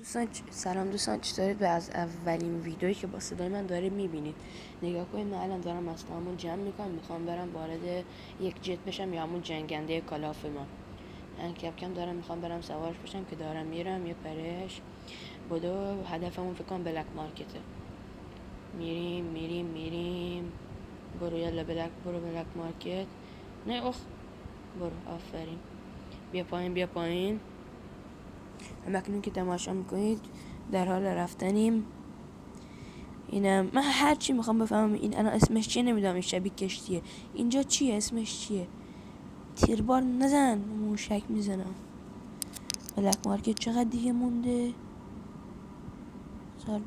سلام دوستان، چطورید؟ به از اولین ویدیویی که با صدای من داره میبینید نگاه کنید. من الان دارم اسلحه‌مو جمع میکنم، میخوام برم وارد یک جت بشم یا همون جنگنده کالاف ما. من کم کم دارم میخوام برم سوارش بشم که دارم میرم یه پرش بدو. هدفمون فکر کنم بلک مارکته. میریم برو یلا برو بلک مارکت. نه اخ، برو، آفرین. بیا پایین. همکنون که تماشا میکنید در حال رفتنیم. اینم من هرچی میخوام بفهمم این الان اسمش چیه نمیدونم. این شبیه کشتیه. اینجا چیه؟ اسمش چیه؟ تیربار نزن، موشک میزنم. بلک مارکت چقدر دیگه مونده؟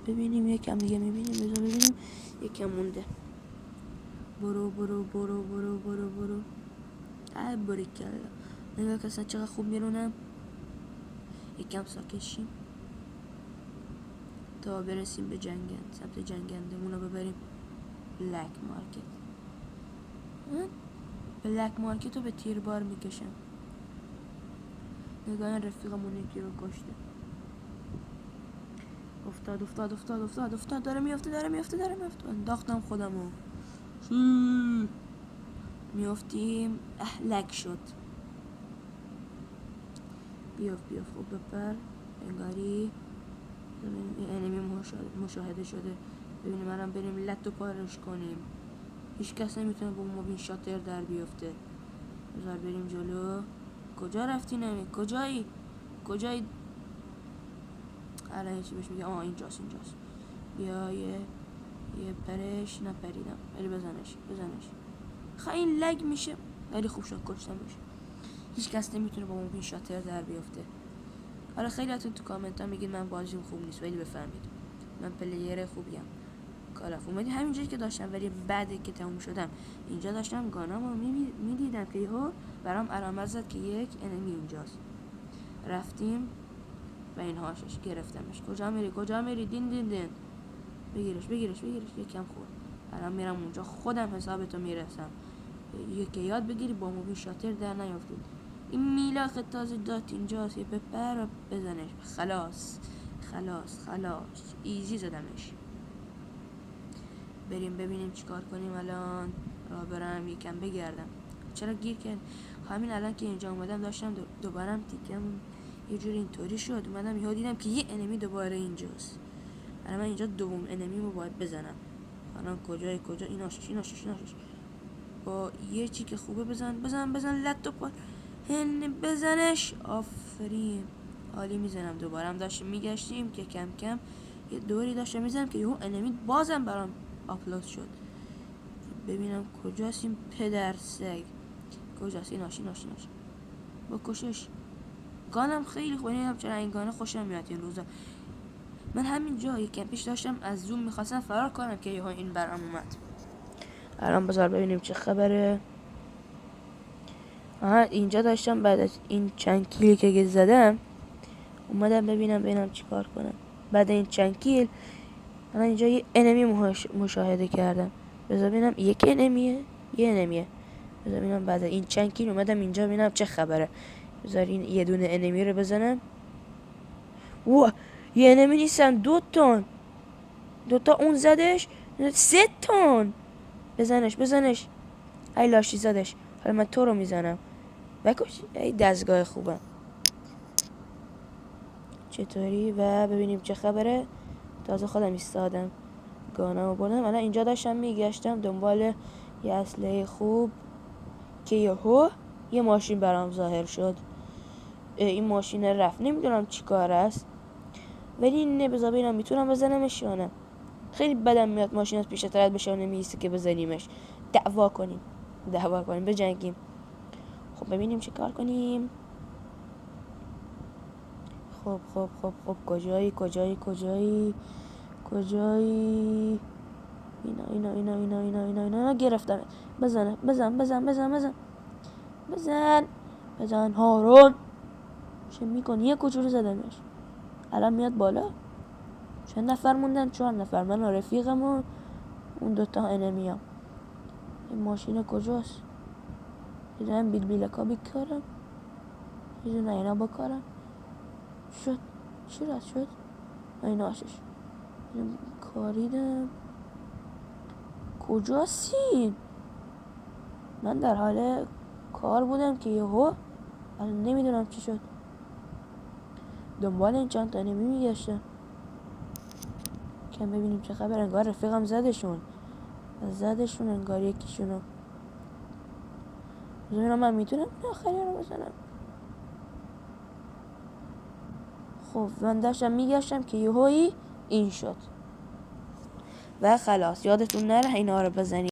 ببینیم یکم دیگه میبینیم. بذار ببینیم یکم مونده. برو باریکلا. نگاه که اصلا چقدر خوب میرونم. یکم ساکت شیم تا برسیم به سمت جنگندمون رو ببریم بلک مارکت. بلک مارکت رو به تیربار میکشم. نگاه رفیقمون یکی رو کشته. افتاد. داره میافته. انداختم خودمو. میافتیم. لک شد. بیاف خوب بپر. انگاری انمی مشاهده شده. ببینیم منم بریم لتو پارش کنیم. هیچ کس نمیتونه با موبین شاتر در بیفته. بذار بریم جلو. کجا رفتی نمی؟ کجایی؟ الان چی بهش میگه؟ اینجاست. بیا یه پرش. نپریدم ولی بزنش. خیلی لگ میشه ولی خوب شد کشتمش. هیچ کس نمیتونه با موبین شاتر در بیفته. حالا خیلیاتون تو کامنت ها میگید من بازیم خوب نیست، ولی بفهمید من پلیر خوبیم. کالاف اومدی همینجایی که داشتم، ولی بعد که تموم شدم اینجا داشتم گانامو میدیدم که یهو برام علامت زد که یک انمی اینجاست. رفتیم و این هاشش گرفتمش. کجا میری؟ دین بگیرش. یکم خورد. الان میرم اونجا خودم حسابتو میرسم. یکی یاد بگیری با موبین شاتر در نیافتید. این میلاخ تازه داد اینجاست. یه بپر و بزنش. خلاص ایزی زدمش. بریم ببینیم چیکار کنیم. الان را برم یکم بگردم. چرا گیر کرد؟ همین الان که اینجا اومدم داشتم دوبارم تیکم یه جوری اینطوری شد. اومدم یهو دیدم که یه انمی دوباره اینجاست. الان من اینجا دوم انمیمو باید بزنم. الان کجا؟ ایناشش. با یه چی که خوبه بزن لتو پا بزنش. آفرین، عالی. میزنم. دوبارم داشتیم میگشتیم که کم کم یه دوری داشتم میزنم که یهو انمی بازم برام آپلود شد. ببینم کجاست این پدر سگ. کجاست؟ ایناش. بکشش. گانم خیلی خوبه. نمیدونم چرا این گانه خوشم میاد این روزا. من همینجا یکم پیش داشتم از زوم میخواستم فرار کنم که یهو این برام اومد. الان بذار ببینیم چه خبره. اینجا داشتم بعد از این چند کیلی که زدم اومدم ببینم چیکار کنم. بعد این چند کیل من اینجا یه انمی مشاهده کردم. بذار ببینم یک انمیه. یه انمیه. بذار ببینم بعد این چند کیل اومدم اینجا ببینم چه خبره. بذار این یه دونه انمی رو بزنم. یه انمی نیستن، 2 تا اون زدش. 3 تا. بزنش. ای لاشی زدش. حالا من تو رو میزنم. بکش. ای دستگاه خوبم. چطوری؟ و ببینیم چه خبره. تازه خودم ایستادم، گانم رو بردم. الان اینجا داشتم میگشتم دنبال یه اسلحه خوب که یه ماشین برام ظاهر شد. این ماشین رفت. نمیدونم چی کار است، ولی نه بذار ببینم میتونم بزنمش یا نه. خیلی بدم میاد ماشین از پیش طرف بشه نمیسته که بزنیمش. دعوا کنیم بجنگیم. خب ببینیم چه کار کنیم. خب کجایی؟ اینا گرفتم. بزن هارون. چه میکنی؟ یه کوچولو زدمش. الان میاد بالا. چند نفر موندن؟ 4 نفر. من و رفیقم و اون 2 تا انمی هم. این ماشین کجاست؟ بزنم بیلکا بکارم. یه دونه اینا بکارم. چی رد شد؟ ایناشش کاریدم. کجاستین؟ من در حال کار بودم که یهو الان نمیدونم چی شد. دنبال این چند تا انمی میگشتم. کم ببینیم چه خبر. انگار رفیقم زدشون انگار یکیشونو. ببینم من میتونم آخری رو بزنم. خب من داشتم میگشتم که یهویی این شد و خلاص. یادتون نره اینا رو بزنید.